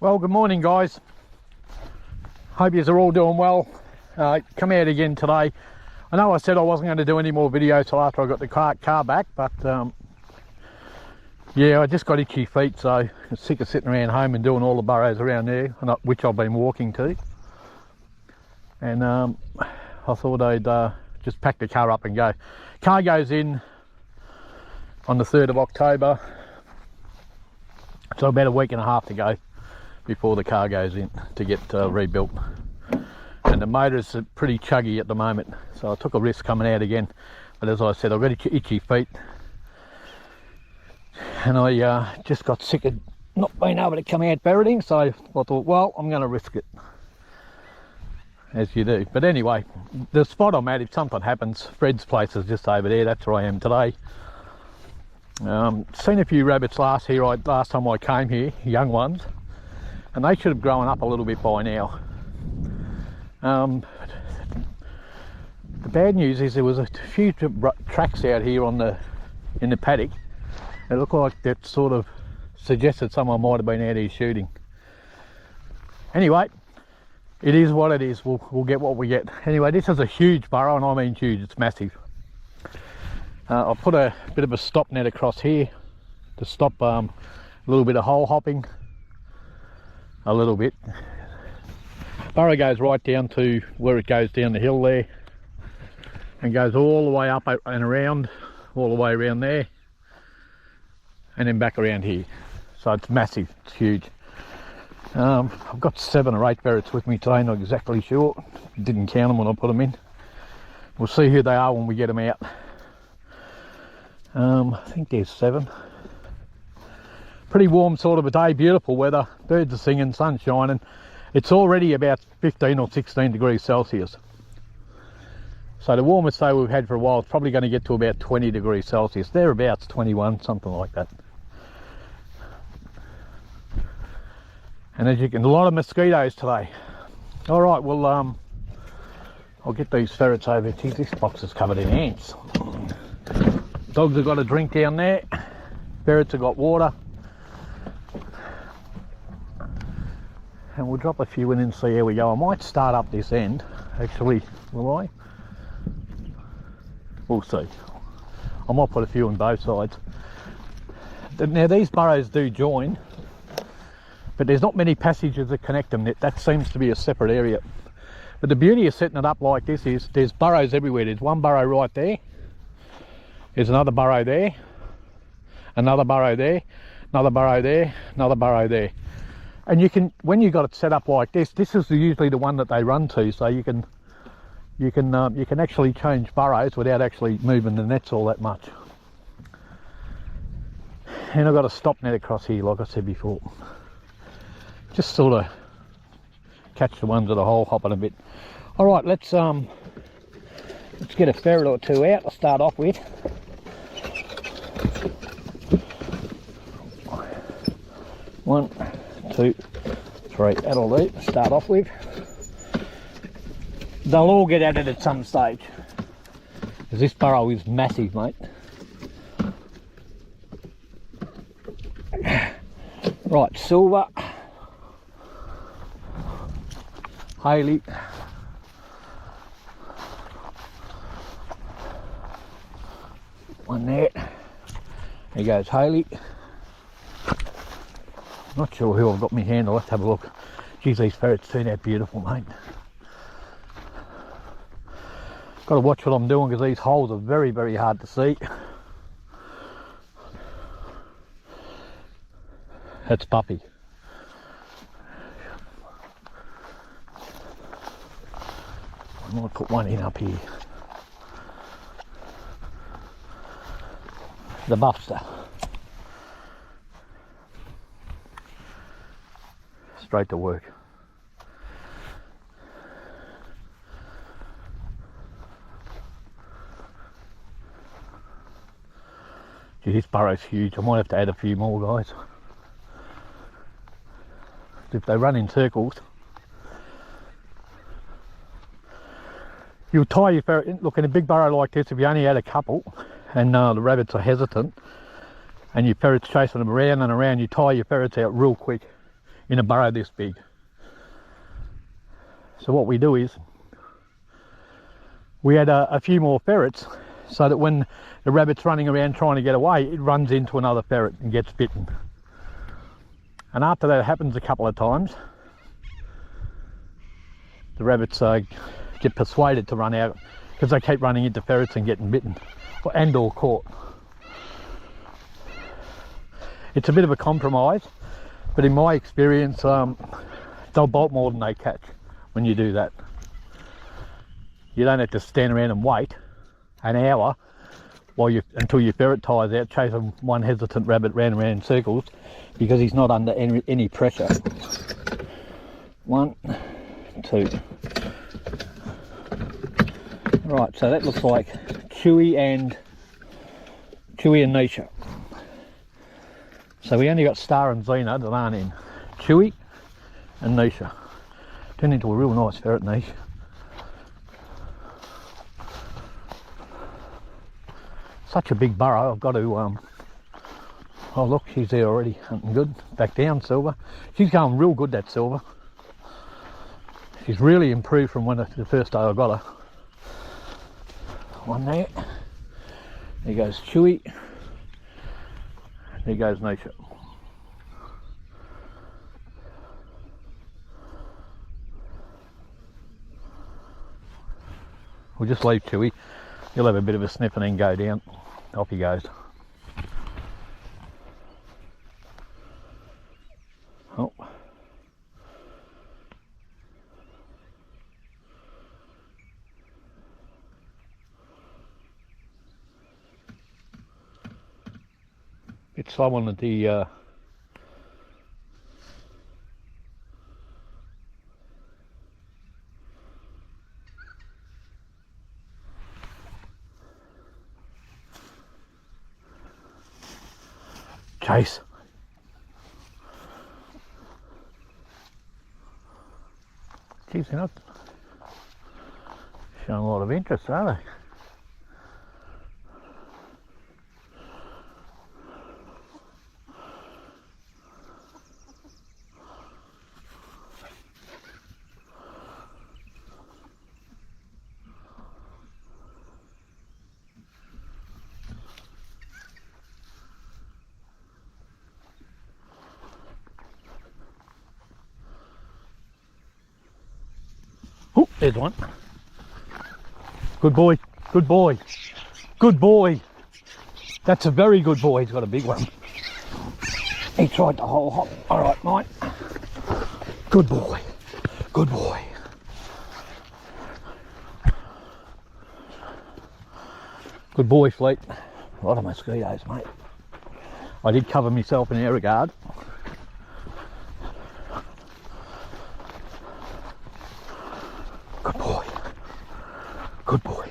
Well, good morning guys. Hope you are all doing well. Come out again today. I know I said I wasn't going to do any more videos till after I got the car back, but yeah, I just got itchy feet, so I'm sick of sitting around home and doing all the burrows around there, which I've been walking to. And I thought I'd just pack the car up and go. Car goes in on the 3rd of October, so about a week and a half to go before the car goes in to get rebuilt. And the motor's pretty chuggy at the moment, so I took a risk coming out again. But as I said, I've got itchy feet, and I just got sick of not being able to come out ferreting, so I thought, well, I'm going to risk it, as you do. But anyway, the spot I'm at, if something happens, Fred's place is just over there. That's where I am today. Seen a few rabbits last time I came here, young ones, and they should have grown up a little bit by now. The bad news is there was a few tracks out here in the paddock. It looked like that sort of suggested someone might have been out here shooting. Anyway, it is what it is. We'll get what we get. Anyway, this is a huge burrow, and I mean huge. It's massive. I'll put a bit of a stop net across here to stop a little bit of hole hopping. A little bit. Burrow goes right down to where it goes down the hill there, and goes all the way up and around, all the way around there, and then back around here. So it's massive, it's huge. I've got 7 or 8 ferrets with me today, not exactly sure. Didn't count them when I put them in. We'll see who they are when we get them out. I think there's 7. Pretty warm sort of a day, beautiful weather, birds are singing, sun shining. It's already about 15 or 16 degrees Celsius. So the warmest day we've had for a while is probably going to get to about 20 degrees Celsius. Thereabouts, 21, something like that. And as you can, a lot of mosquitoes today. All right, well, I'll get these ferrets over. Geez, this box is covered in ants. Dogs have got a drink down there. Ferrets have got water. And we'll drop a few in and see how we go. I might start up this end, actually, will I? We'll see. I might put a few on both sides. Now these burrows do join, but there's not many passages that connect them. That seems to be a separate area. But the beauty of setting it up like this is there's burrows everywhere. There's one burrow right there. There's another burrow there. Another burrow there. Another burrow there. Another burrow there. And you can, when you got it set up like this is usually the one that they run to, so you can actually change burrows without actually moving the nets all that much. And I've got a stop net across here, like I said before. Just sort of catch the ones that are hole hopping a bit. All right, let's get a ferret or 2 out. I'll start off with. One, 2, 3, that'll do. Start off with. They'll all get at it at some stage, because this burrow is massive, mate. Right, Silver, Haley, one there. There goes Haley. Not sure who I've got my hand on. Let's have a look. Geez, these ferrets turn out beautiful, mate. Got to watch what I'm doing, because these holes are very, very hard to see. That's Puppy. I might put one in up here. The Buffster. Straight to work. Gee, this burrow's huge. I might have to add a few more, guys. If they run in circles, you'll tie your ferret. Look, in a big burrow like this, if you only had a couple and the rabbits are hesitant and your ferret's chasing them around and around, you tie your ferrets out real quick. in a burrow this big. So what we do is we add a few more ferrets so that when the rabbit's running around trying to get away, it runs into another ferret and gets bitten. And after that happens a couple of times, the rabbits get persuaded to run out because they keep running into ferrets and getting bitten and or caught. It's a bit of a compromise, but in my experience, they'll bolt more than they catch when you do that. You don't have to stand around and wait an hour until your ferret tires out chasing one hesitant rabbit round and round in circles because he's not under any pressure. 1, 2. Right, so that looks like Chewy and Nisha. So we only got Star and Xena that aren't in. Chewy and Nisha. Turned into a real nice ferret niche. Such a big burrow, I've got to, oh look, she's there already, hunting good. Back down, Silver. She's going real good, that Silver. She's really improved from the first day I got her. One there. There goes Chewy. There goes Nisha. We'll just leave Chewy. He'll have a bit of a sniff and then go down. Off he goes. Oh. Bit slow on the chase. Geez, they're not showing a lot of interest, are they? Oh, there's one. Good boy, good boy, good boy. That's a very good boy. He's got a big one. He tried the whole hop. All right, mate. Good boy, good boy. Good boy, Fleet. A lot of mosquitoes, mate. I did cover myself in air regard. Good boy. Good boy.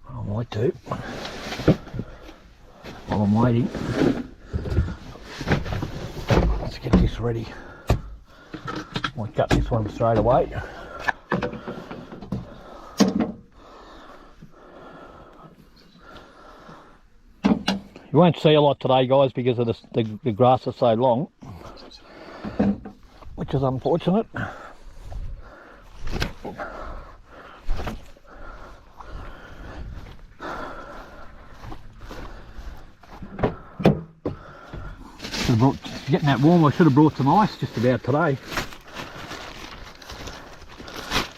I might do. While I'm waiting. Let's get this ready. Might cut this one straight away. You won't see a lot today, guys, because of the grass is so long, which is unfortunate. Getting that warm, I should have brought some ice just about today.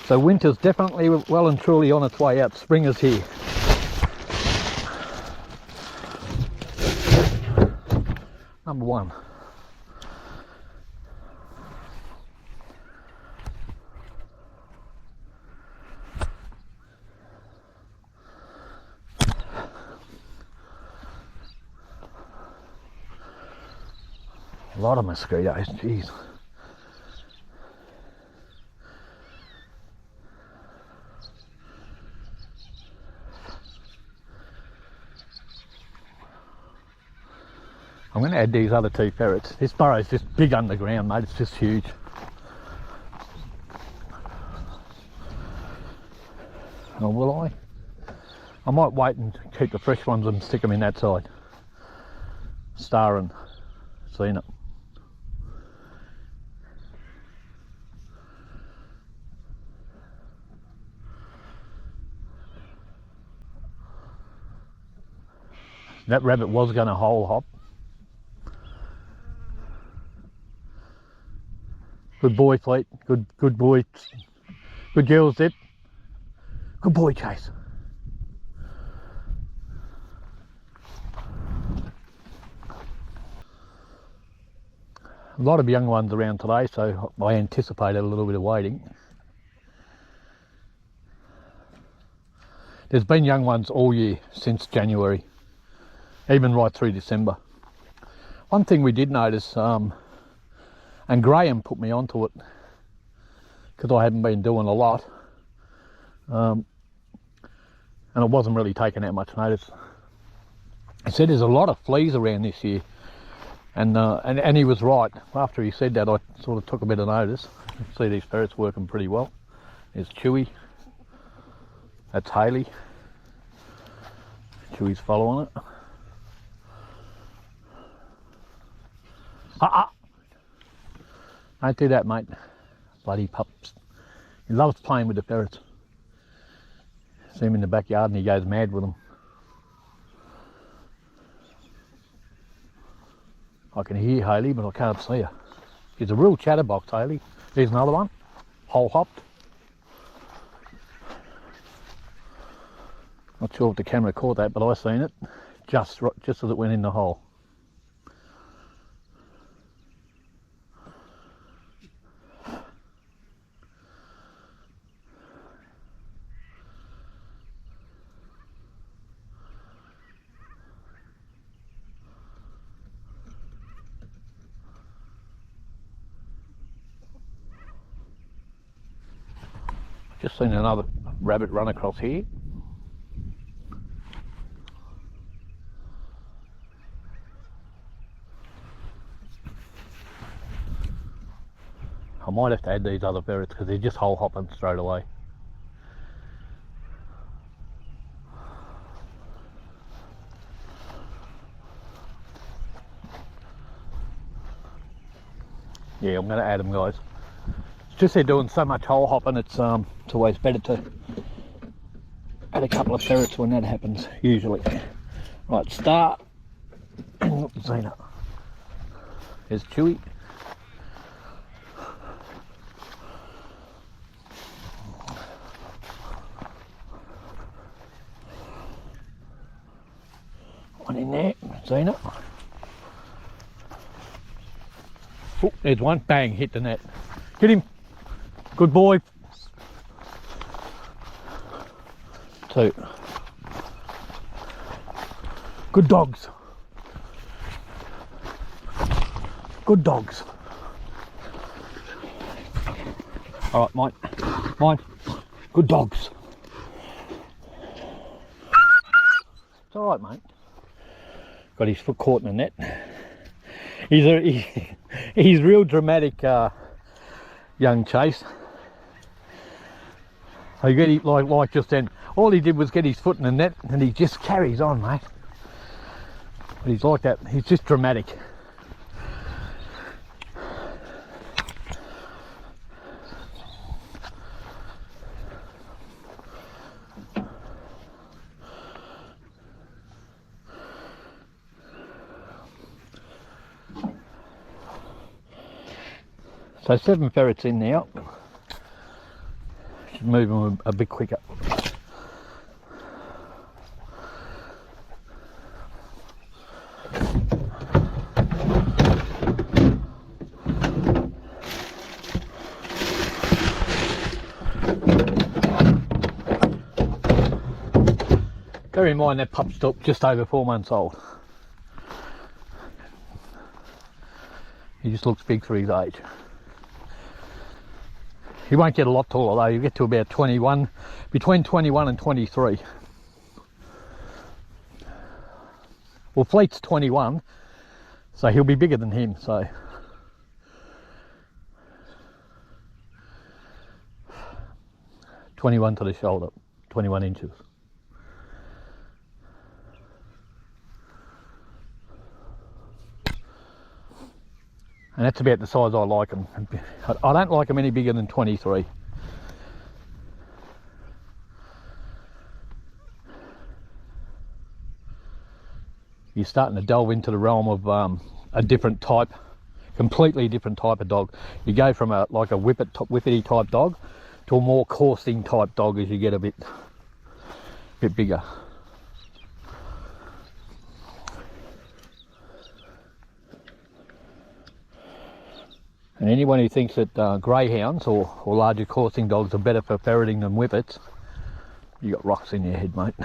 So winter's definitely well and truly on its way out. Spring is here. Number one. A lot of mosquitoes, jeez. I'm going to add these other two ferrets. This burrow's just big underground, mate. It's just huge. Or will I? I might wait and keep the fresh ones and stick them in that side. Star and Zenith. That rabbit was going to hole hop. Good boy, Fleet. Good boy. Good girls, Zip. Good boy, Chase. A lot of young ones around today, so I anticipated a little bit of waiting. There's been young ones all year since January, even right through December. One thing we did notice, and Graham put me onto it because I haven't been doing a lot, and it wasn't really taking that much notice. He said there's a lot of fleas around this year, and he was right. After he said that, I sort of took a bit of notice. You can see these ferrets working pretty well. There's Chewy. That's Haley. Chewy's following it. Don't do that, mate. Bloody pups. He loves playing with the ferrets. See him in the backyard and he goes mad with them. I can hear Haley, but I can't see her. She's a real chatterbox, Haley. There's another one. Hole hopped. Not sure if the camera caught that, but I seen it just as it went in the hole. Just seen another rabbit run across here. I might have to add these other ferrets because they're just hole hopping straight away. Yeah, I'm going to add them, guys. It's just they're doing so much hole hopping, it's always better to add a couple of ferrets when that happens, usually. Right, Star and Zenith. There's Chewy. One in there, Zenith. Oh, there's one, bang, hit the net. Get him. Good boy. Two. Good dogs. Good dogs. All right, mine. Good dogs. It's all right, mate. Got his foot caught in the net. He's real dramatic, young Chase. I get it like just then. All he did was get his foot in the net, and he just carries on, mate. But he's like that. He's just dramatic. So 7 ferrets in now. Should move them a bit quicker. Bear in mind that pup's still just over 4 months old. He just looks big for his age. He won't get a lot taller though, he'll get to about 21, between 21 and 23. Well, Fleet's 21, so he'll be bigger than him, so. $21 to the shoulder, 21 inches. And that's about the size I like them. I don't like them any bigger than 23. You're starting to delve into the realm of a different type, completely different type of dog. You go from like a whippety type dog to a more coursing type dog as you get a bit bigger. And anyone who thinks that greyhounds or larger coursing dogs are better for ferreting than whippets, you got rocks in your head, mate.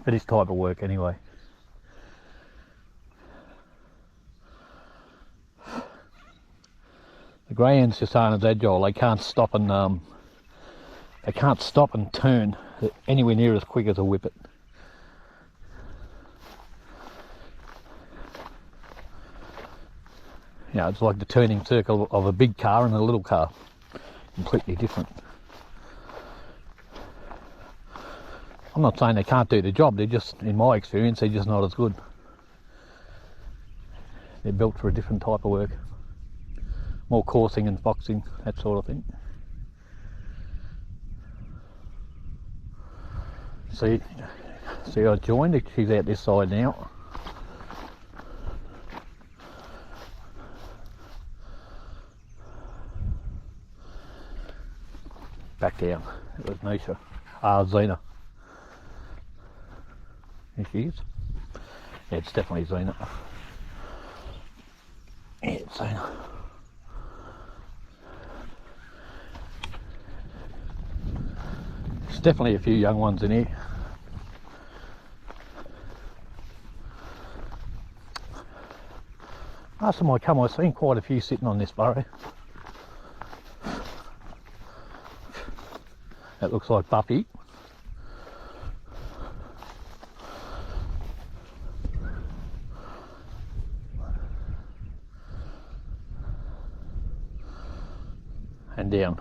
For this type of work anyway. The greyhounds just aren't as agile. They can't stop and turn anywhere near as quick as a whippet. You know, it's like the turning circle of a big car and a little car. Completely different. I'm not saying they can't do the job, they're just, in my experience, they're just not as good. They're built for a different type of work. More coursing and foxing, that sort of thing. See I joined, she's out this side now. Back down, it was Nisha. Zena. Here she is. Yeah, it's definitely Zena. Yeah, it's Zena. There's definitely a few young ones in here. Last time I come, I've seen quite a few sitting on this burrow. That looks like Buffy. And down.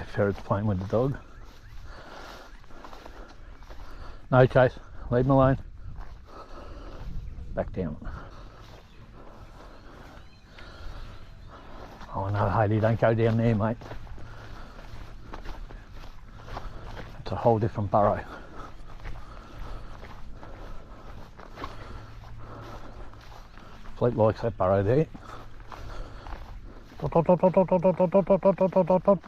Ferret's playing with the dog. No, Chase, leave him alone. Back down. Oh no, Hayley, don't go down there, mate. It's a whole different burrow. Fleet likes that burrow there. Dot, dot, dot, dot, dot, dot, dot, dot, dot, dot, dot, dot.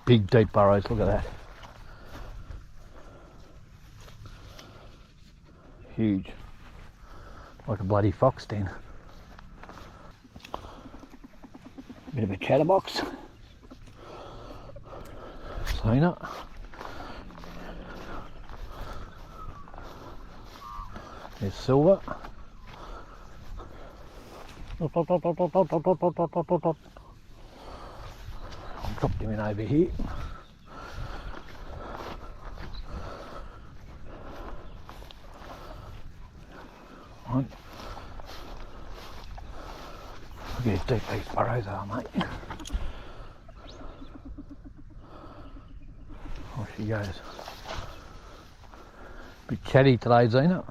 Big deep burrows, look at that. Huge. Like a bloody fox den. Bit of a chatterbox. Zena. There's Silver. Dropped him in over here. Right. Look at how deep these burrows are, mate. Off she goes. Bit chatty today, Zena.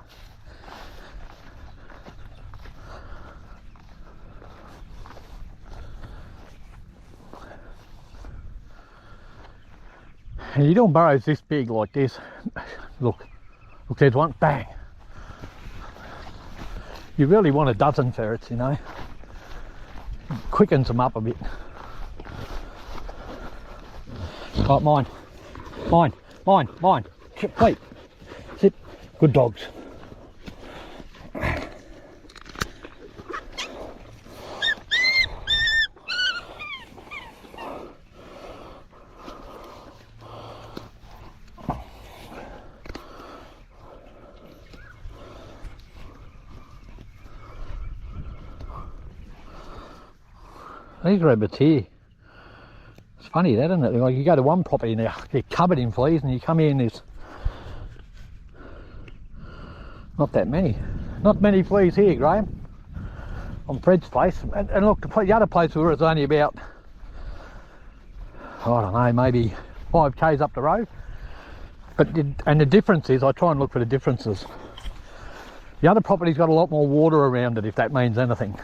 And you're doing burrows this big like this. Look, there's one, bang. You really want a dozen ferrets, you know. Quickens them up a bit. Oh, mine. Wait. Sit. Good dogs. These rabbits here, it's funny that, isn't it? Like you go to one property and they're covered in fleas, and you come here and there's not that many. Not many fleas here, Graham, on Fred's place. And look, the other place we were is only about, I don't know, maybe 5 k's up the road. But the difference is, I try and look for the differences. The other property's got a lot more water around it, if that means anything.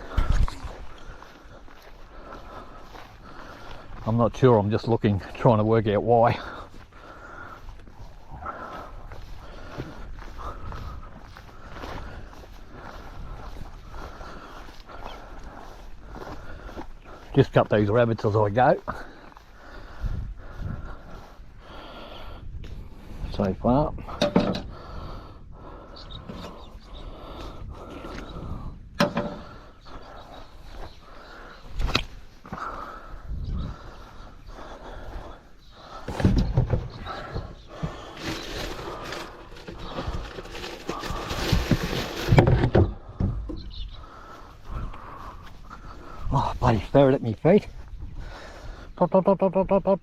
I'm not sure, I'm just looking, trying to work out why. Just cut these rabbits as I go. So far. Oh, bloody ferret at my feet. Dot, dot, dot, dot, dot, dot, dot.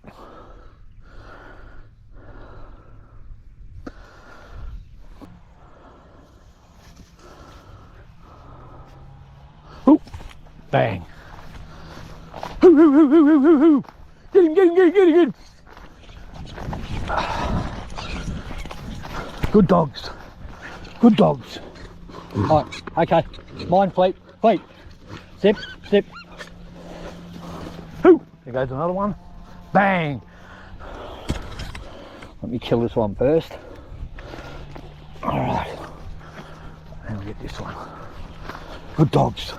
Ooh, bang. Hoo, hoo, hoo, hoo, hoo, hoo, hoo. Get him, get him, get him, get him, get him. Good dogs. Good dogs. Right, okay. Mine, fleet, fleet. Zip, zip. Hoo! There goes another one. Bang! Let me kill this one first. Alright. And we'll get this one. Good dogs.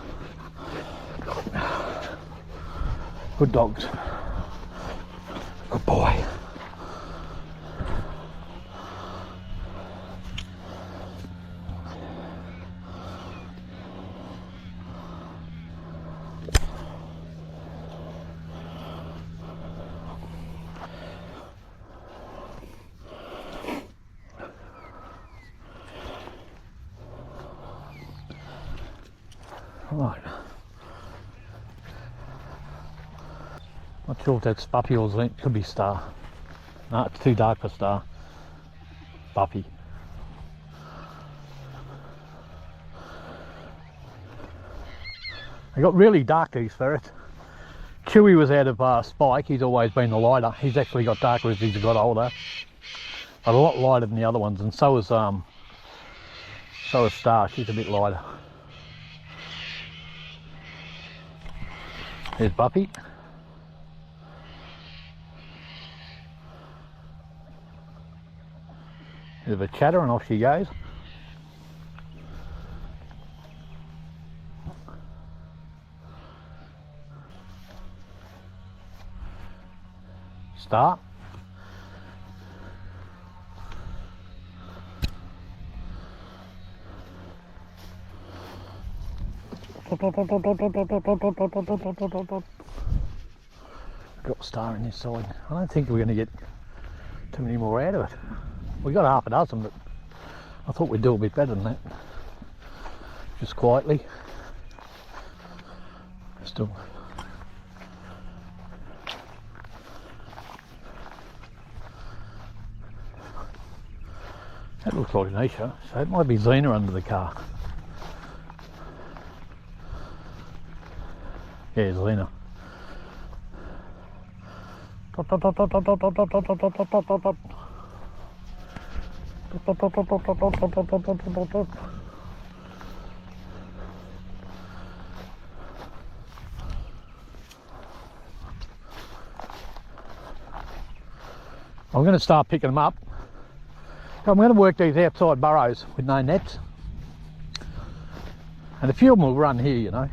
Good dogs. Good boy. Right. Not sure if that's Buffy or Zlint. Could be Star. No, it's too dark for Star. Buffy. They got really dark, these ferrets. Chewy was out of Spike. He's always been the lighter. He's actually got darker as he's got older, but a lot lighter than the other ones. And so is Star. She's a bit lighter. There's Buffy. Bit of a chatter and off she goes. Star. Got Star in this side. I don't think we're going to get too many more out of it. We got half a dozen, but I thought we'd do a bit better than that. Just quietly. Still. That looks like Nisha, so it might be Xena under the car. Yeah, Xena. I'm going to start picking them up. I'm going to work these outside burrows with no nets, and a few of them will run here, you know.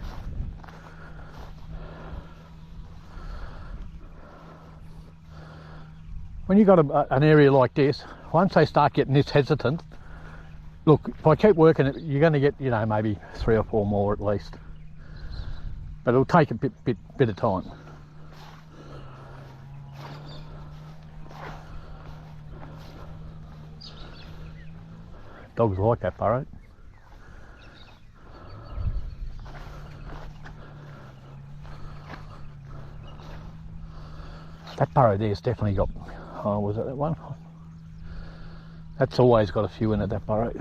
When you've got an area like this, once they start getting this hesitant, look, if I keep working it, you're going to get, you know, maybe 3 or 4 more at least. But it'll take a bit of time. Dogs like that burrow. That burrow there's definitely got, oh, was it that one? That's always got a few in it, that burrow.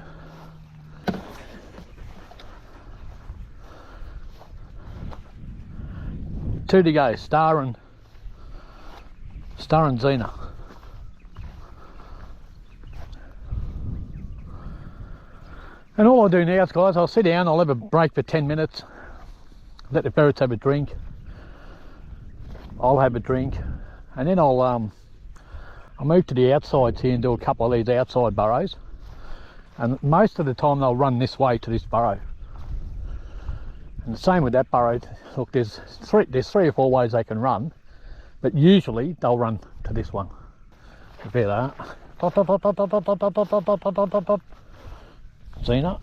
Two to go, Star and Xena. And all I do now, guys, I'll sit down, I'll have a break for 10 minutes, let the ferrets have a drink, I'll have a drink, and then I'll move to the outsides here and do a couple of these outside burrows. And most of the time they'll run this way to this burrow. And the same with that burrow. Look, there's 3 or 4 ways they can run, but usually they'll run to this one. There they are. Xena.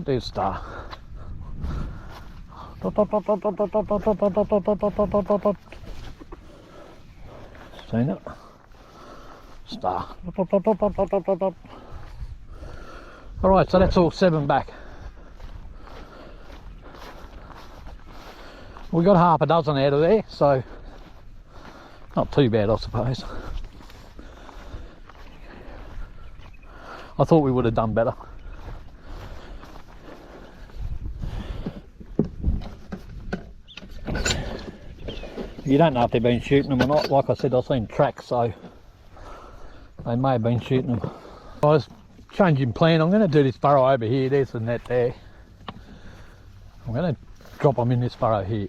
There's Star. Xena. Star. Alright, so that's all 7 back. We got half a dozen out of there, so not too bad, I suppose. I thought we would have done better. You don't know if they've been shooting them or not. Like I said, I've seen tracks, so they may have been shooting them. I was changing plan. I'm going to do this burrow over here. There's the net there. I'm going to drop them in this burrow here.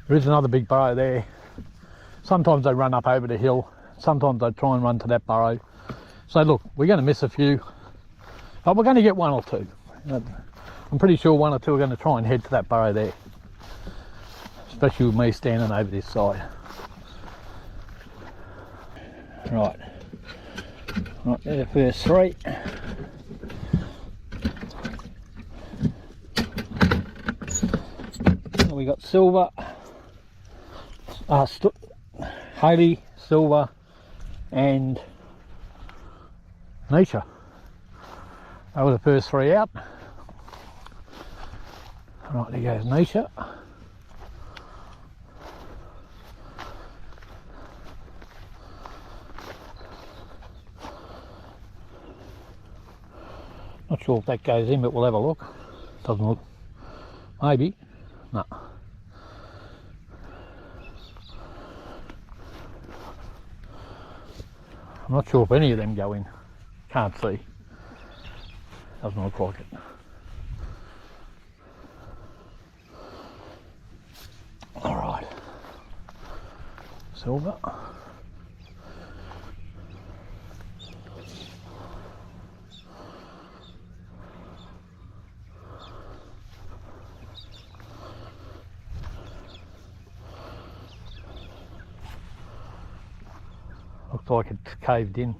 There is another big burrow there. Sometimes they run up over the hill. Sometimes they try and run to that burrow. So look, we're going to miss a few, but we're going to get 1 or 2. I'm pretty sure 1 or 2 are going to try and head to that burrow there, especially with me standing over this side. Right, there, the first 3. We got Silver, Haley, Silver, and Nisha. They were the first 3 out. Right, there goes Nisha. Not sure if that goes in, but we'll have a look. Doesn't look. Maybe. No. I'm not sure if any of them go in. Can't see. Doesn't look like it. Alright. Silver. Looks like it's caved in.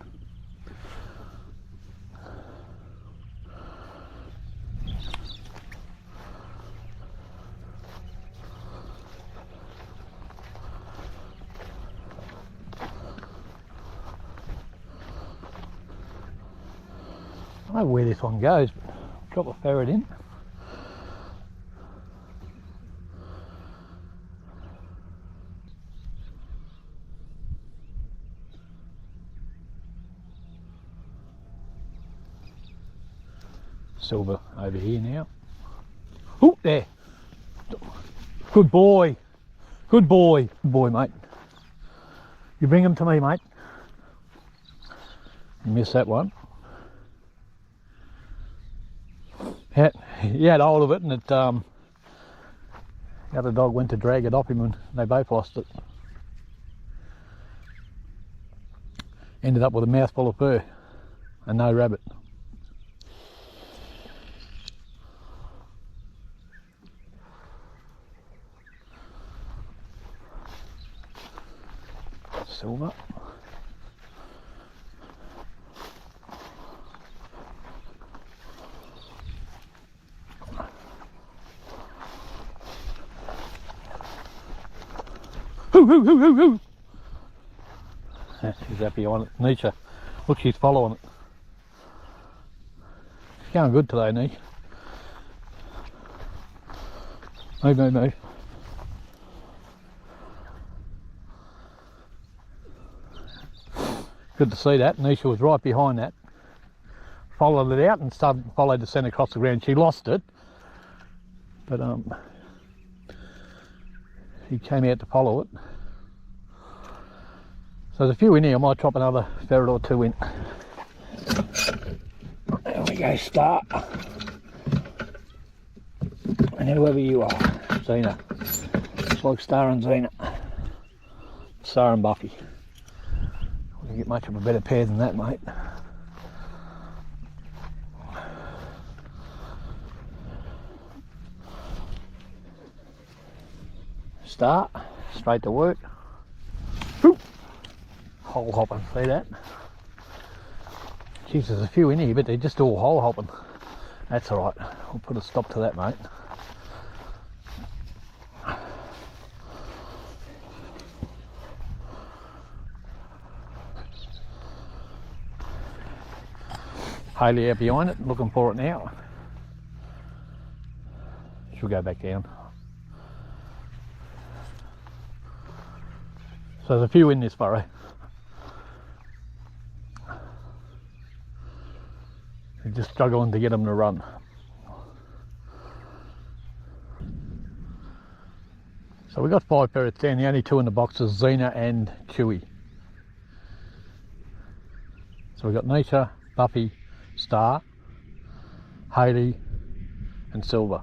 I don't know where this one goes, but drop a ferret in. Silver over here now. Oh, there. Good boy. Good boy. Good boy, mate. You bring him to me, mate. You missed that one. He had hold of it, and it, the other dog went to drag it off him, and they both lost it. Ended up with a mouthful of fur and no rabbit. Silver. Hoo, hoo, hoo, hoo, hoo. Yeah, she's happy on it. Nisha, look, she's following it. She's going good today, Nish. Move, move, move. Good to see that. Nisha was right behind that. Followed it out and followed the scent across the ground. She lost it, but he came out to follow it. So there's a few in here. I might drop another ferret or two in. There we go, Star. And whoever you are, Zena. Looks like Star and Zena. Star and Buffy. We don't get much of a better pair than that, mate. Star, straight to work. Boop. Hole hopping, see that? Jeez, there's a few in here, but they're just all hole hopping. That's alright, we'll put a stop to that, mate. Hayley out behind it, looking for it now. She'll go back down. So there's a few in this burrow. We're just struggling to get them to run. So we've got 5 ferrets down. The only 2 in the box is Xena and Chewy. So we've got Nisha, Buffy, Star, Hayley and Silver.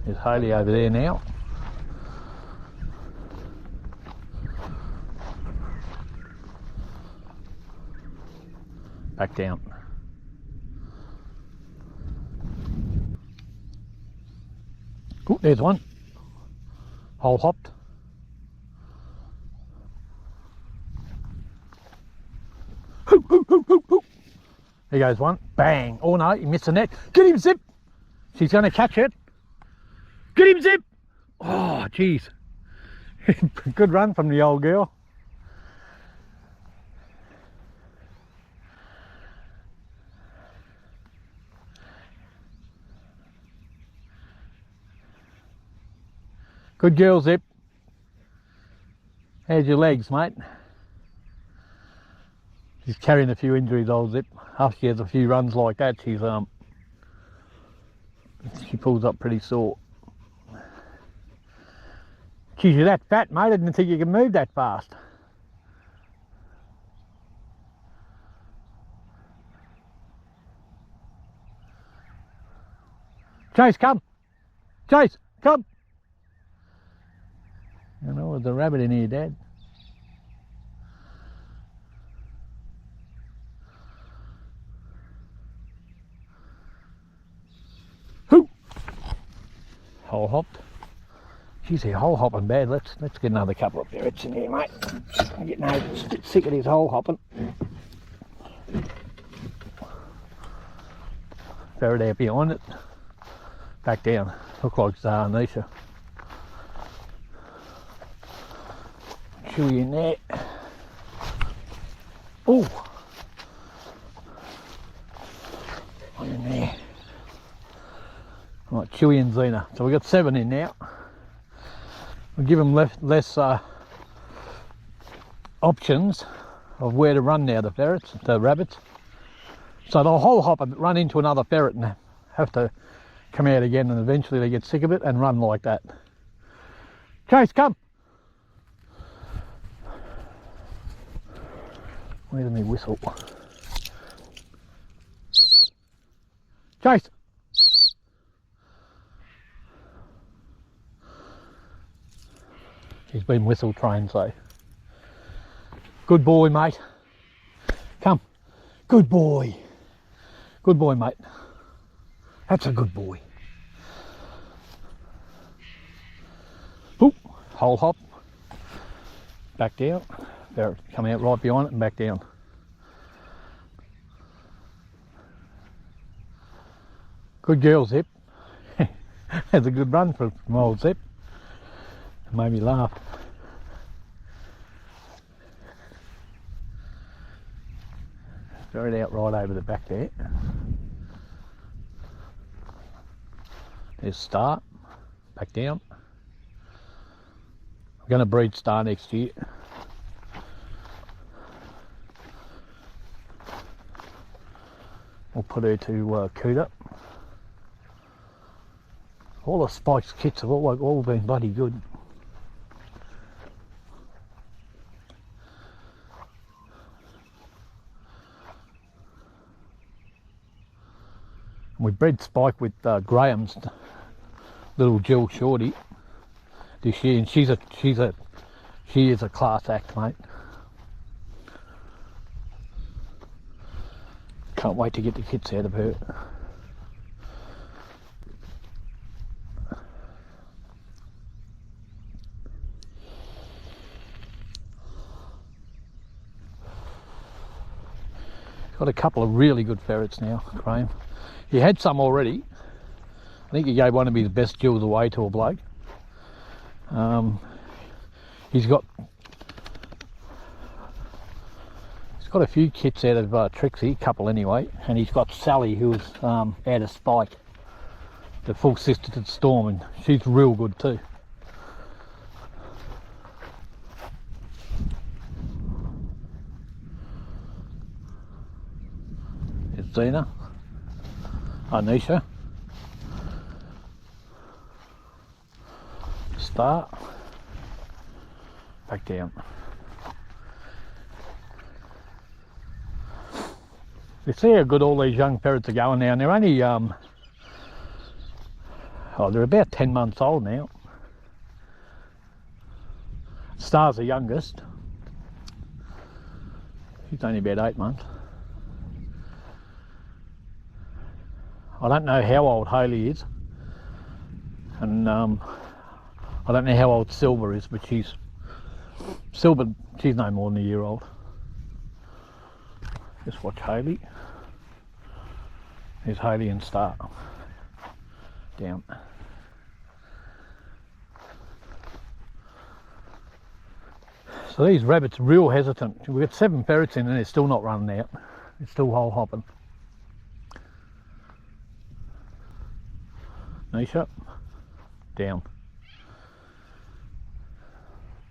There's Hayley over there now. Back down. Oh, there's one. Hole hopped. Hoo, hoo, hoo, hoo, hoo. There goes one. Bang. Oh no, he missed the net. Get him, Zip. She's going to catch it. Get him, Zip. Oh, jeez. Good run from the old girl. Good girl, Zip. How's your legs, mate? She's carrying a few injuries, old Zip. After she has a few runs like that, she pulls up pretty sore. Geez, you're that fat, mate. I didn't think you could move that fast. Chase, come. Chase, come. I know there's a rabbit in here, Dad. Hoo! Hole hopped. Geez, they're hole hopping bad. Let's get another couple of ferrets in here, mate. I'm getting sick of this hole hopping. Ferret out behind it. Back down. Look like Zara and Nisha. Chewy in there. Oh, one in there. Right, Chewy and Xena. So we've got 7 in now. We'll give them less options of where to run now, the rabbits. So they'll hole hop and run into another ferret and have to come out again, and eventually they get sick of it and run like that. Chase, come. Where's my whistle? Chase! He's been whistle trained, so. Good boy, mate. Come. Good boy. Good boy, mate. That's a good boy. whole hop, back down. Ferret come out right behind it and back down. Good girl, Zip. Has a good run from old Zip. It made me laugh. Ferret out right over the back there. There's Star, back down. I'm going to breed Star next year. We'll put her to Cooter. All the Spike's kits have all been bloody good. We bred Spike with Graham's little Jill Shorty this year, and she is a class act, mate. Can't wait to get the kits out of her. Got a couple of really good ferrets now, Graham. He had some already. I think he gave one of his best jewels away to a bloke. He's got a few kits out of Trixie, a couple anyway, and he's got Sally, who was out of Spike, the full sister to Storm, and she's real good too. There's Zena, Anisha, Star, back down. You see how good all these young ferrets are going now, and they're only they're about 10 months old now. Star's the youngest. She's only about 8 months. I don't know how old Hayley is, and I don't know how old Silver is, but she's no more than a year old. Just watch Hayley. There's Hayley and Star. Down. So these rabbits are real hesitant. We've got 7 ferrets in and they're still not running out. They're still hole hopping. Nisha. Down.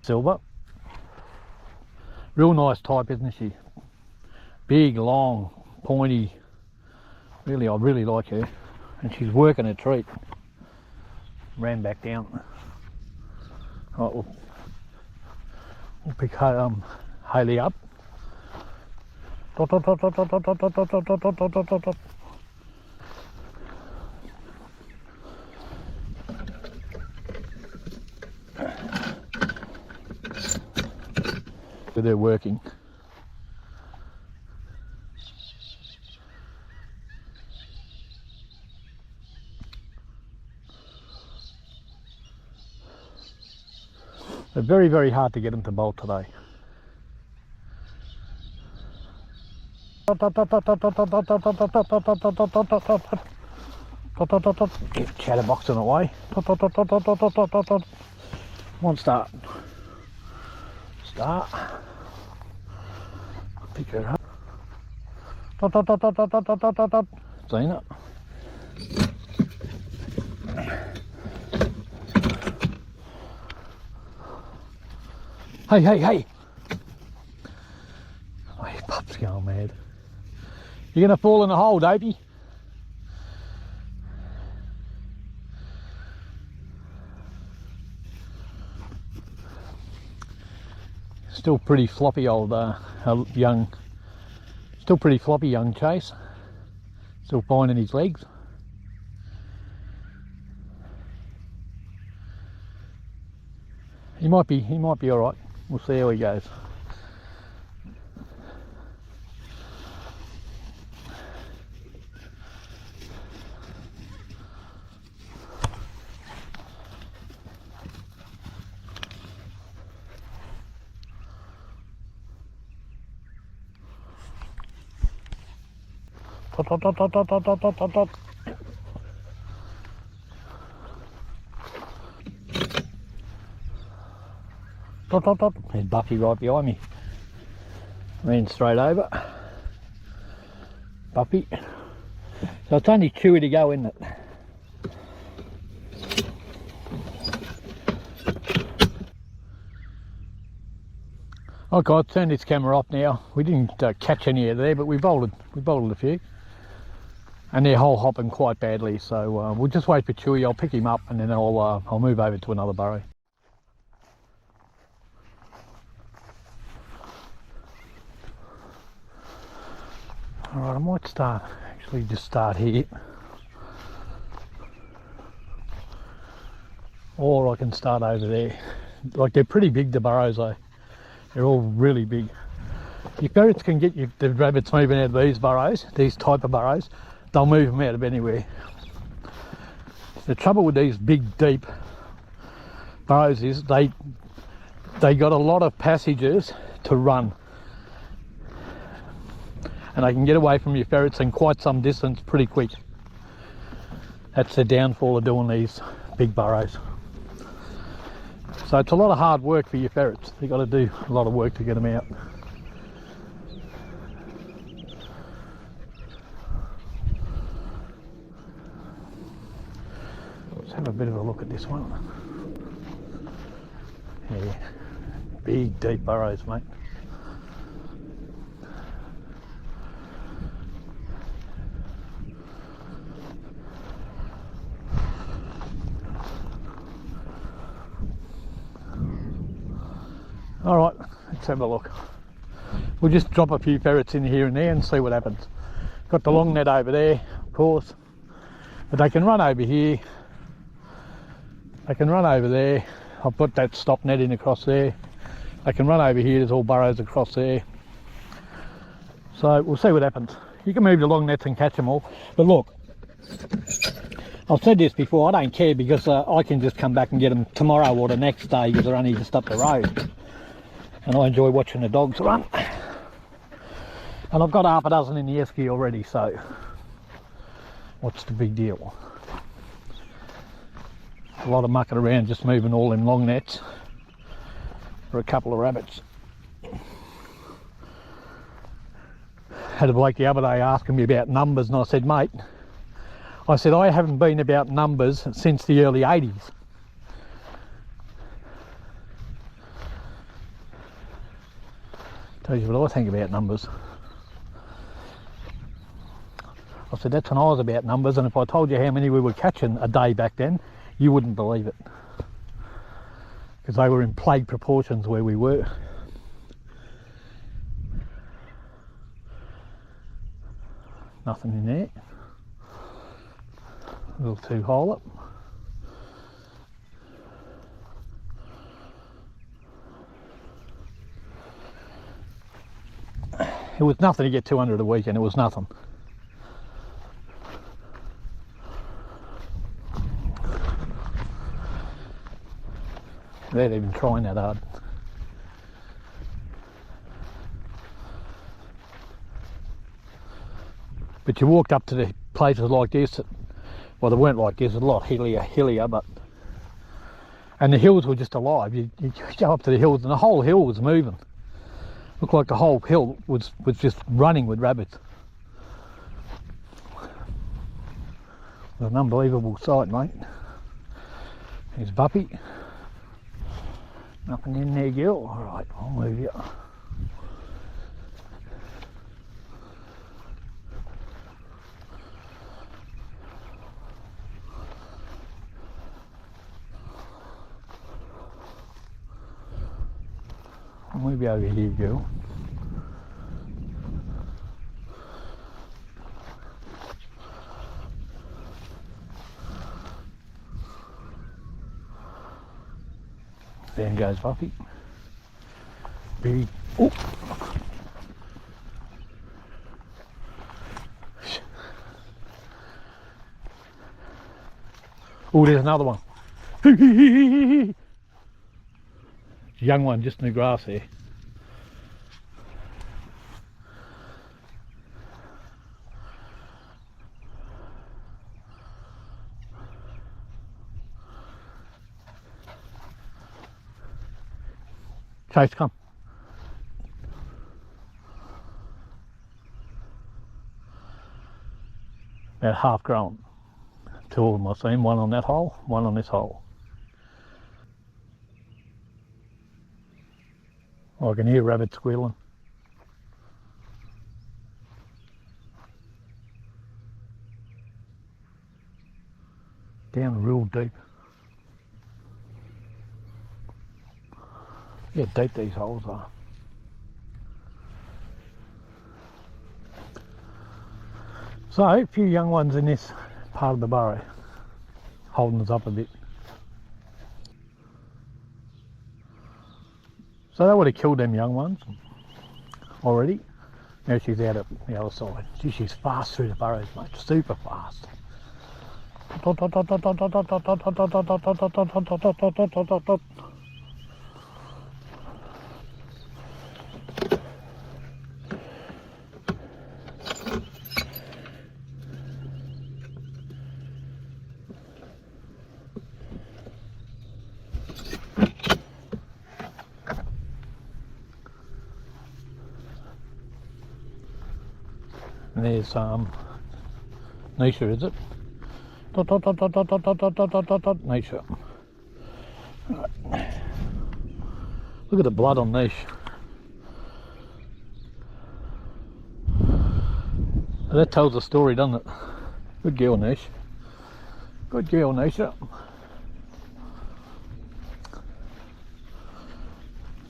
Silver. Real nice type, isn't she? Big, long, pointy. Really, I really like her. And she's working a treat. Ran back down. Right, we'll pick Hayley up. Dot, dot, dot, dot, dot, dot, dot, dot, dot, dot, dot, dot, dot, dot. So they're working. They're very, very hard to get them to bolt today. Get chatterboxing away. Come on, Start. Start. Pick her up. Seen it? Hey, hey, hey! Oh, your pup's going mad. You're gonna fall in the hole, Dopey. Still pretty floppy old still pretty floppy young Chase. Still finding his legs. He might be all right. We'll see how he goes. dot, dot, dot, dot, dot, dot, dot, dot, dot. Dot, dot, dot. There's Buffy right behind me. Ran straight over. Buffy. So it's only Chewy to go, isn't it? Okay, I'll turn this camera off now. We didn't catch any of there, but we bolted a few. And they're hole hopping quite badly, so we'll just wait for Chewy. I'll pick him up and then I'll move over to another burrow. Alright, I might just start here. Or I can start over there. Like, they're pretty big, the burrows though. They're all really big. Your ferrets can get the rabbits moving out of these burrows, these type of burrows. They'll move them out of anywhere. The trouble with these big, deep burrows is they got a lot of passages to run. And they can get away from your ferrets in quite some distance pretty quick. That's the downfall of doing these big burrows. So it's a lot of hard work for your ferrets. You've got to do a lot of work to get them out. Let's have a bit of a look at this one. Yeah, big deep burrows, mate. All right, let's have a look. We'll just drop a few ferrets in here and there and see what happens. Got the long net over there, of course, but they can run over here. They can run over there. I'll put that stop net in across there. They can run over here. There's all burrows across there. So we'll see what happens. You can move the long nets and catch them all. But look, I've said this before, I don't care because I can just come back and get them tomorrow or the next day because they're only just up the road. And I enjoy watching the dogs run. And I've got half a dozen in the esky already, so what's the big deal? A lot of mucking around just moving all them long nets for a couple of rabbits. Had a bloke the other day asking me about numbers, and I said, mate, I said, I haven't been about numbers since the early 80s. Tells you what I think about numbers. I said, that's when I was about numbers, and if I told you how many we were catching a day back then, you wouldn't believe it. Because they were in plague proportions where we were. Nothing in there. A little two hole up. It was nothing to get 200 a weekend, it was nothing. They're not even trying that hard. But you walked up to the places like this, well, they weren't like this, a lot hillier, but, and the hills were just alive. You go up to the hills and the whole hill was moving. Looked like the whole hill was just running with rabbits. It was an unbelievable sight, mate. There's Buffy. Nothing in there, Gil. Alright, I'll move you. I'll move you over here, Gil. There goes Buffy. Big. Oh. Oh, there's another one. Young one just in the grass there. Chase, come. About half grown. Two of them I've seen, one on that hole, one on this hole. Oh, I can hear rabbits squealing. Down real deep. Yeah, deep these holes are. So, a few young ones in this part of the burrow, holding us up a bit. So that would have killed them young ones already. Now she's out at the other side. Gee, she's fast through the burrows, mate, super fast. And there's Nisha, is it? Nisha. Right. Look at the blood on Nish. That tells a story, doesn't it? Good girl, Nish. Good girl, Nisha.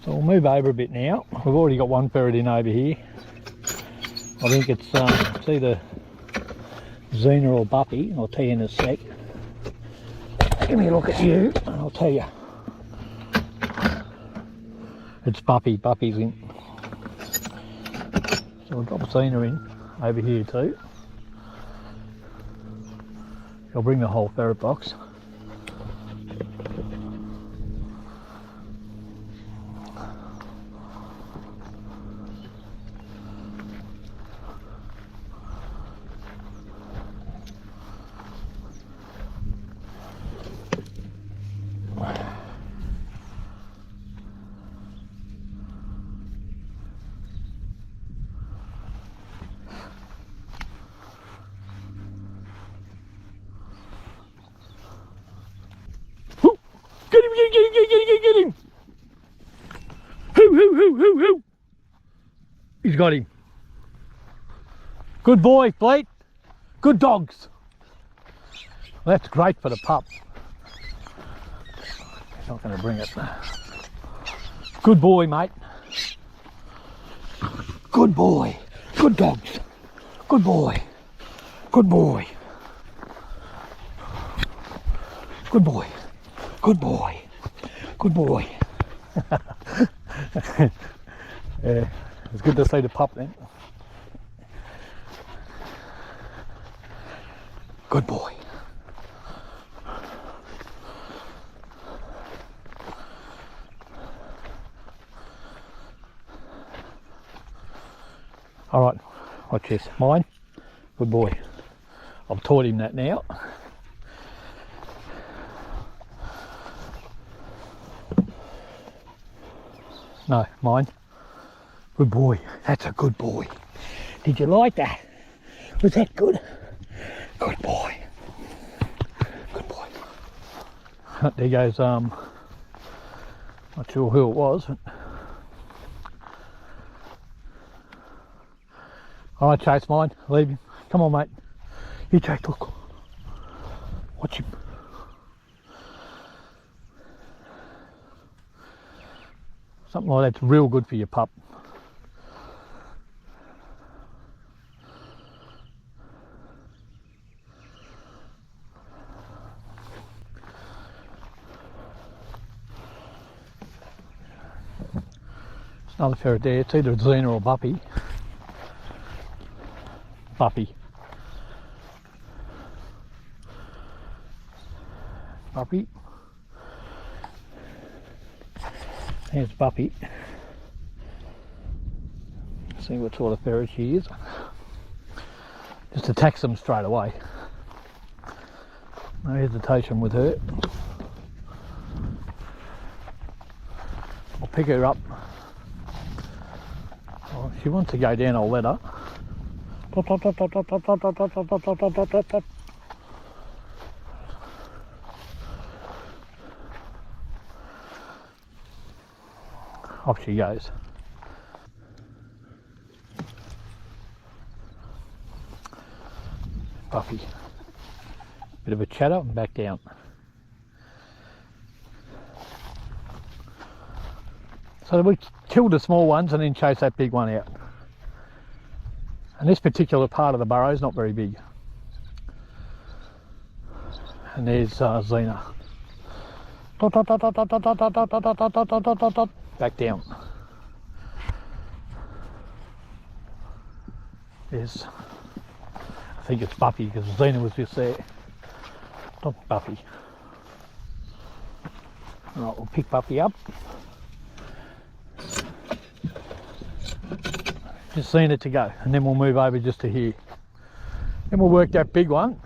So we'll move over a bit now. We've already got one ferret in over here. I think it's either Xena or Buffy. I'll tell you in a sec. Give me a look at you and I'll tell you. It's Buffy. Buffy's in. So we'll drop Xena in over here too. I'll bring the whole ferret box. Get him! Hoo! He's got him. Good boy, Fleet. Good dogs. That's great for the pup. He's not going to bring it. Good boy, mate. Good boy. Good dogs. Good boy. Good boy. Good boy. Good boy. Good boy. Yeah, it's good to see the pup then. Good boy. All right, watch this. Mine. Good boy. I've taught him that now. No, mine. Good boy. That's a good boy. Did you like that? Was that good? Good boy. Good boy. There goes, not sure who it was. But... All right, Chase, mine. Leave him. Come on, mate. You Chase, look. Watch him. Something like that's real good for your pup. There's another ferret there. It's either Xena or Buffy. Buffy. Buffy. Here's Buffy. See what sort of ferret she is. Just attacks them straight away. No hesitation with her. I'll pick her up. Well, if she wants to go down, I'll let her. Off she goes. Buffy. Bit of a chatter and back down. So we kill the small ones and then chase that big one out. And this particular part of the burrow is not very big. And there's Xena. Back down. There's, I think it's Buffy because Xena was just there. Not Buffy. Alright, we'll pick Buffy up. Just Xena to go, and then we'll move over just to here. Then we'll work that big one.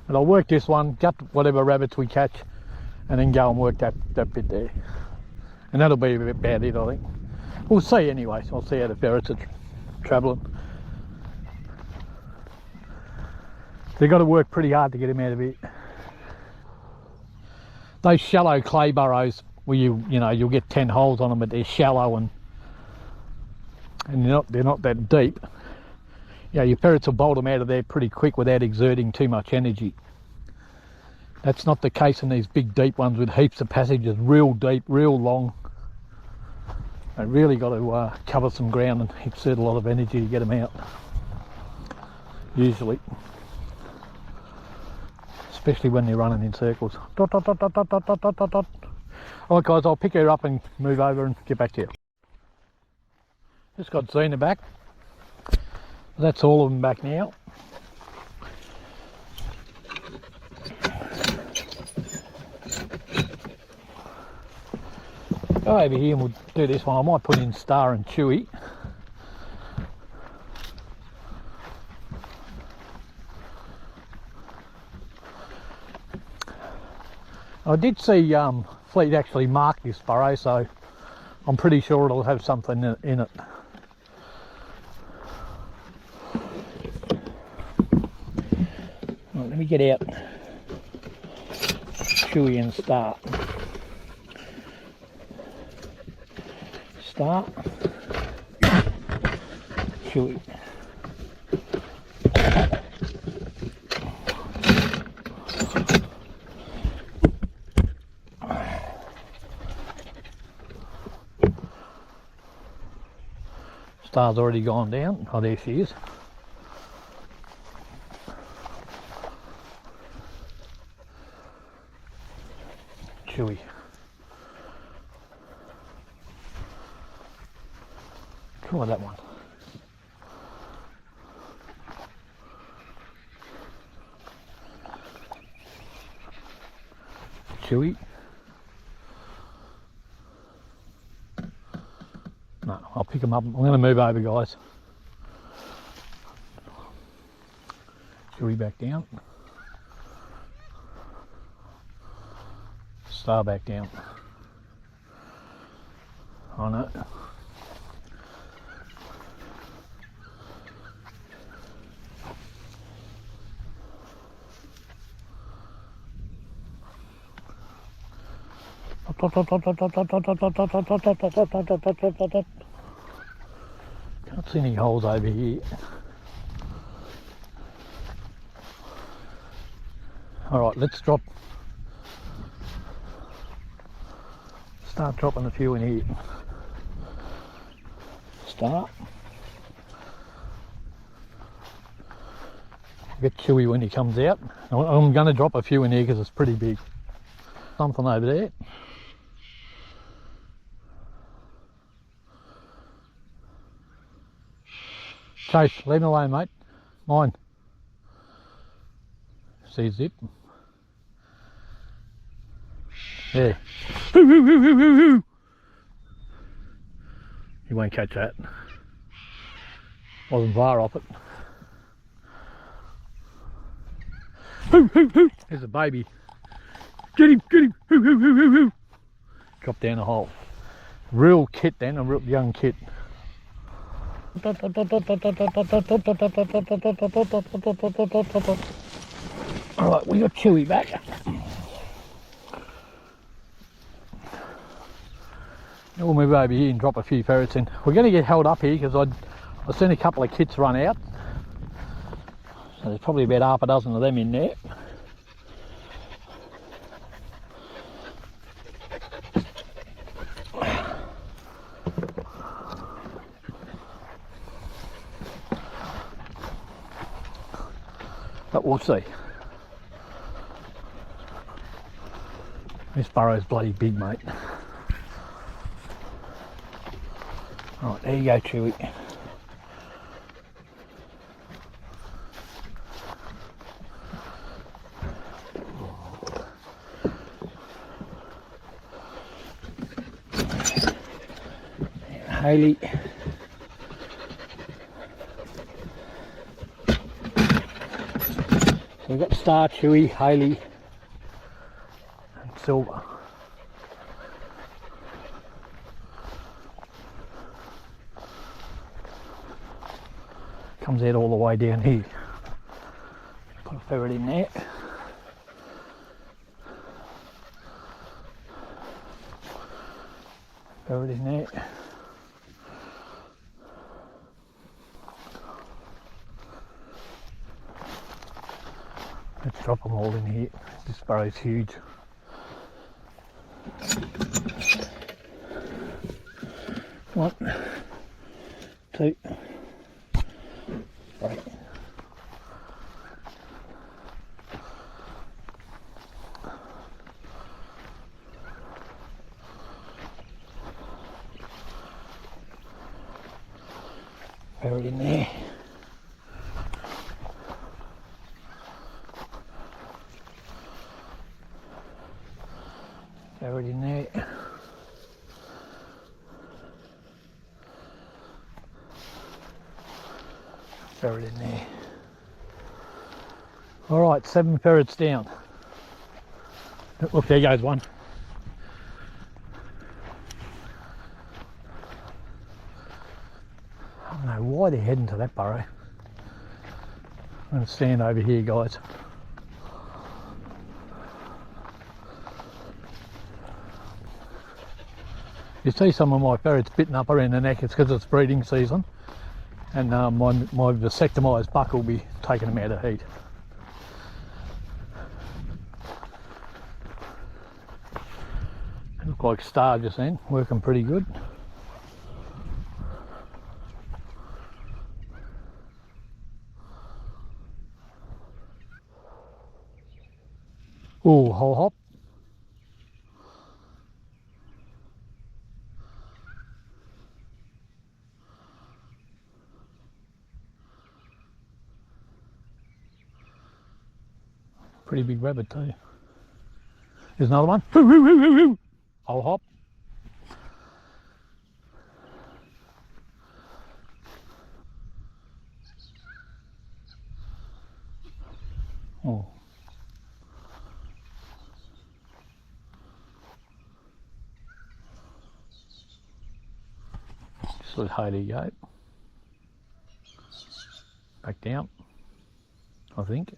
And I'll work this one, gut whatever rabbits we catch, and then go and work that bit there. And that'll be about it, I think. We'll see anyway, so I'll see how the ferrets are travelling. They've got to work pretty hard to get him out of here. Those shallow clay burrows where you'll get 10 holes on them, but they're shallow and they're not that deep. Yeah, your ferrets will bolt them out of there pretty quick without exerting too much energy. That's not the case in these big deep ones with heaps of passages, real deep, real long. They really got to cover some ground and exert a lot of energy to get them out, usually. Especially when they're running in circles. Dot, dot, dot, dot, dot, dot, dot, dot, dot. Alright guys, I'll pick her up and move over and get back to you. Just got Xena back. That's all of them back now. Go over here and we'll do this one. I might put in Star and Chewy. I did see Fleet actually mark this burrow, so I'm pretty sure it'll have something in it. Right, let me get out Chewy and Star. Star, Chewy. Star's already gone down. Oh, there she is. Chewy. Try that one. Chewy. No, I'll pick them up. I'm going to move over, guys. Chewy back down. Star back down. Oh no. Can't see any holes over here. Alright, let's start dropping a few in here. Start. Get Chewy when he comes out. I'm going to drop a few in here because it's pretty big. Something over there. Chase, leave him alone, mate. Mine. See zip. There. You won't catch that. Wasn't far off it. Hoo, hoo, hoo. There's a baby. Get him, get him. Hoo, hoo, hoo, hoo, hoo. Drop down the hole. Real kit then, a real young kit. Alright, we got Chewy back. We'll move over here and drop a few ferrets in. We're going to get held up here because I've seen a couple of kits run out. So there's probably about half a dozen of them in there. But we'll see. This burrow's bloody big, mate. Right, there you go, Chewy. Haley. So we've got Star, Chewy, Haley, and Silver. Comes out all the way down here. Put a ferret in there. Ferret in there. Let's drop them all in here. This burrow's huge. One, two, three. Ferret in there. Ferret in there. Ferret in there. Alright, 7 ferrets down. Look, there goes one. I don't know why they're heading to that burrow. I'm going to stand over here, guys. You see some of my ferrets bitten up around the neck, it's because it's breeding season, and my vasectomised buck will be taking them out of heat. They look like Star just then, working pretty good. Oh, whole hop. Pretty big rabbit too. There's another one. Whole hop. Oh. Just let Haley go. Back down, I think.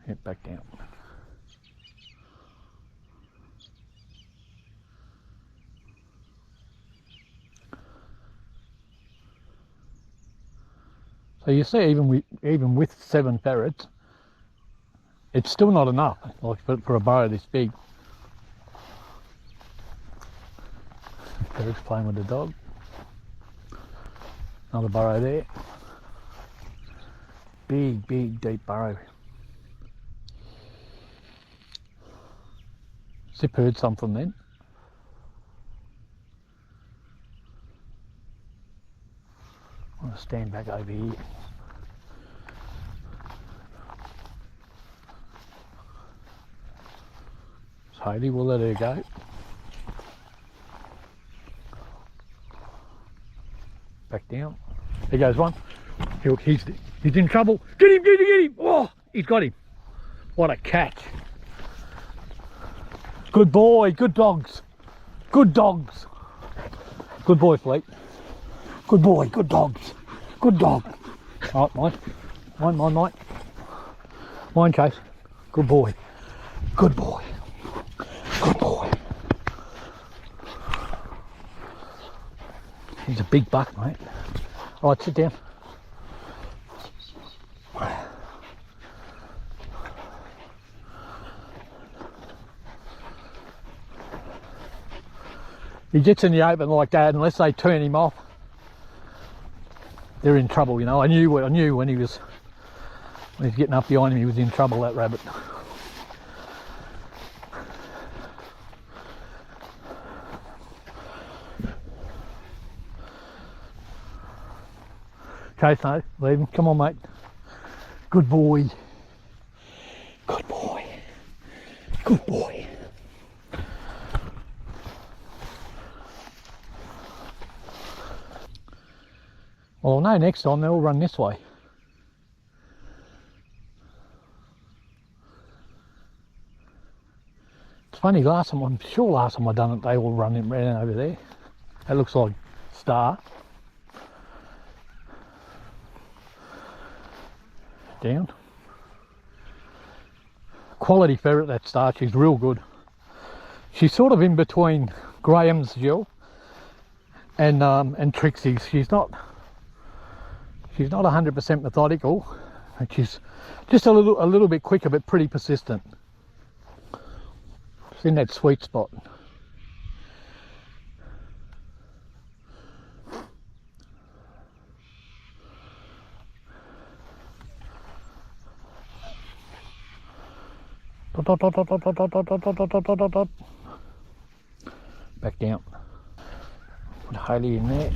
Hit back down. So you see, even with 7 ferrets, it's still not enough. Like for a burrow this big. Ferret's playing with the dog. Another burrow there. Big, deep burrow. Zip heard something then. I'm going to stand back over here. So Haley, we'll let her go. Back down. There goes one. Look, he's in trouble. Get him, get him, get him. Oh, he's got him. What a catch. Good boy, good dogs. Good dogs. Good boy, Fleet. Good boy, good dogs. Good dog. All right, mine. Mine, Chase. Good boy. Good boy. Good boy. He's a big buck, mate. All right, sit down. He gets in the open like that, unless they turn him off, they're in trouble, you know. I knew when he was getting up behind him, he was in trouble, that rabbit. Chase, no, leave him. Come on, mate. Good boy. Good boy. Good boy. Well, no, next time they'll run this way. It's funny, I'm sure last time I done it, they all ran over there. That looks like Star. Down. Quality ferret, that Star, she's real good. She's sort of in between Graham's Jill and Trixie's. She's not 100% methodical, and she's just a little bit quicker, but pretty persistent. It's in that sweet spot. Back down. Put Haley in there.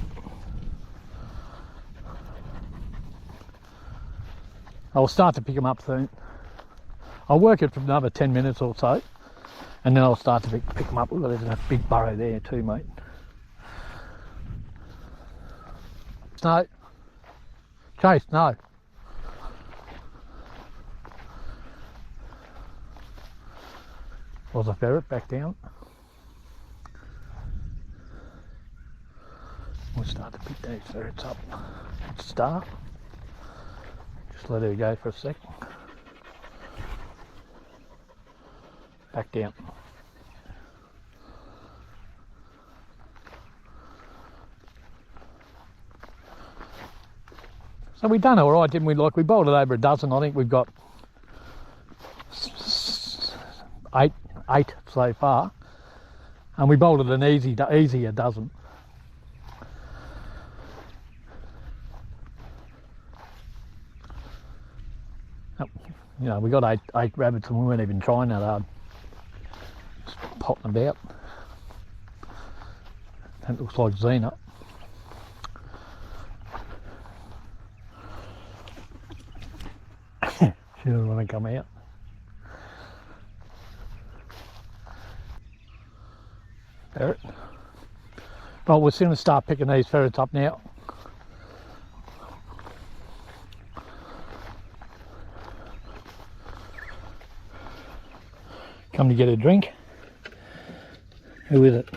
I'll start to pick them up soon. I'll work it for another 10 minutes or so, and then I'll start to pick them up. Look, there's a big burrow there too, mate. No. Chase, no. Was a ferret, back down. We'll start to pick these ferrets up. Start. Just let her go for a sec. Back down. So we've done all right, didn't we? Like, we bolted over a dozen. I think we've got eight so far, and we bolted an easy a dozen. You know, we got eight rabbits and we weren't even trying that hard. Just potting about. That looks like Xena. She doesn't want to come out. Ferret. Well, we're going to start picking these ferrets up now. Come to get a drink. Who is it?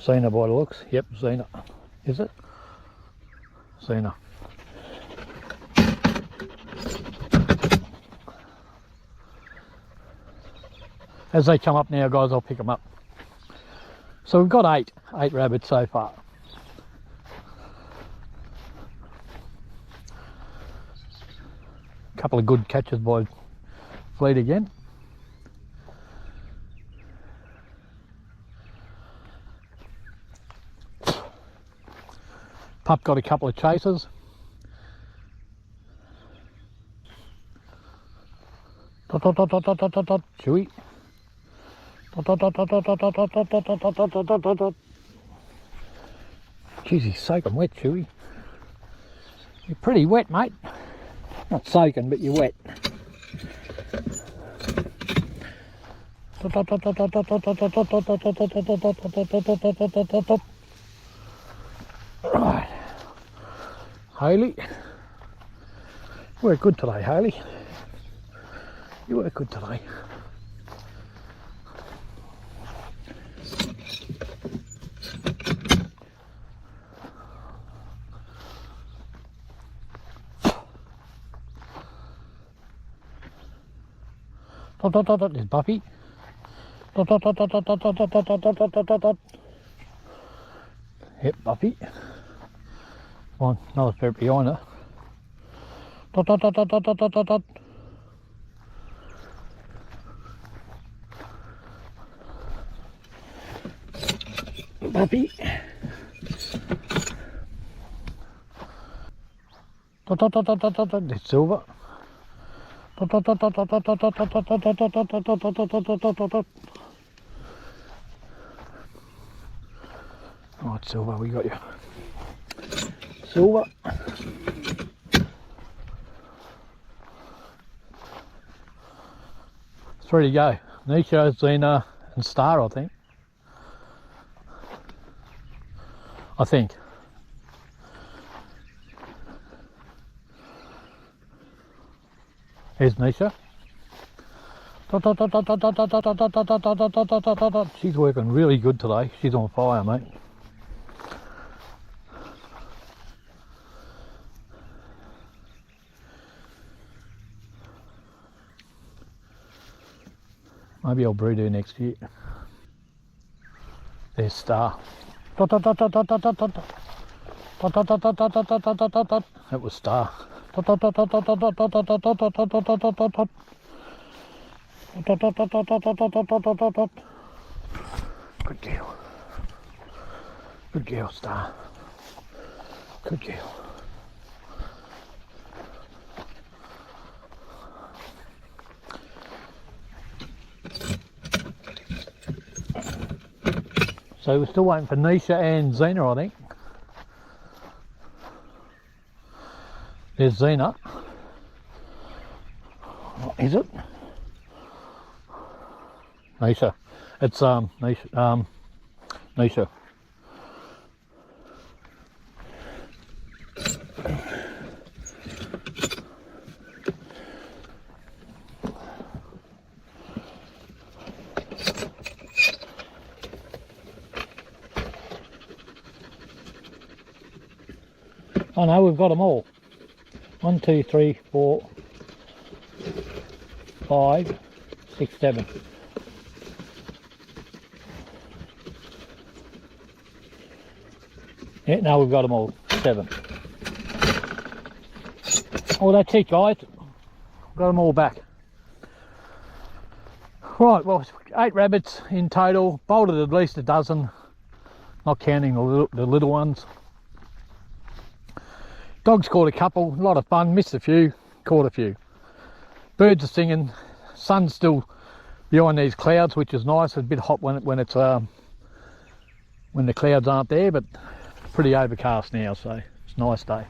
Xena by the looks. Yep, Xena. Is it? Xena. As they come up now, guys, I'll pick them up. So we've got eight rabbits so far. Couple of good catches by Fleet again. Pup got a couple of chases. Dot dot dot dot dot dot dot dot. Chewy. Dot dot dot dot dot dot dot dot dot dot dot dot dot dot dot. Jeez, he's soaking wet, Chewy. You're pretty wet, mate. Not soaking, but you're wet. Haley. You work good today, Haley. You work good today. Dot dot dot dot, there's Buffy. Dot dot dot dot dot dot dot dot dot dot dot dot dot. Yep, Buffy. Come on, another ferret behind her. Dot dot dot dot dot dot dot dot dot. Buffy. Dot dot dot dot dot dot dot. There's Silver. Dot dot dot dot dot dot dot dot dot dot dot dot dot dot dot dot dot dot dot. Right, Silver, we got you. Silver. Three to go. Nisha, Xena and Star, I think. Here's Nisha. She's working really good today. She's on fire, mate. Maybe I'll breed her next year. There's Star. That was Star. Good girl. Good girl, Star. Good girl. So we're still waiting for Nisha and Xena, I think. There's Xena. Is it? Nisha. It's Nisha. Nisha. Oh no, we've got them all. 1, 2, 3, 4, 5, 6, 7. Yeah, no, we've got them all. 7. Oh, that's it, guys. Got them all back. Right, well, 8 rabbits in total. Bolted at least a dozen, not counting the little ones. Dogs caught a couple, a lot of fun, missed a few, caught a few. Birds are singing, sun's still behind these clouds, which is nice. It's a bit hot when the clouds aren't there, but pretty overcast now, so it's a nice day.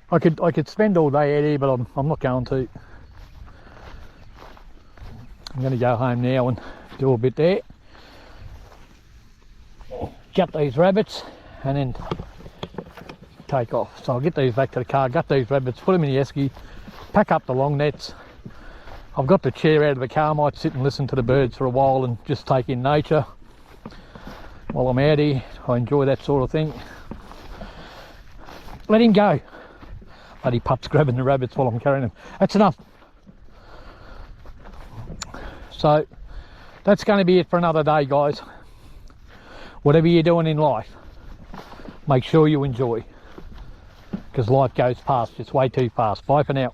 I could spend all day out here, but I'm not going to. I'm going to go home now and do a bit there. Gut these rabbits and then take off. So I'll get these back to the car, gut these rabbits, put them in the esky, pack up the long nets. I've got the chair out of the car, I might sit and listen to the birds for a while and just take in nature while I'm out here. I enjoy that sort of thing. Let him go. Bloody pups grabbing the rabbits while I'm carrying them. That's enough. So that's going to be it for another day, guys. Whatever you're doing in life, make sure you enjoy, because life goes past just way too fast. Bye for now.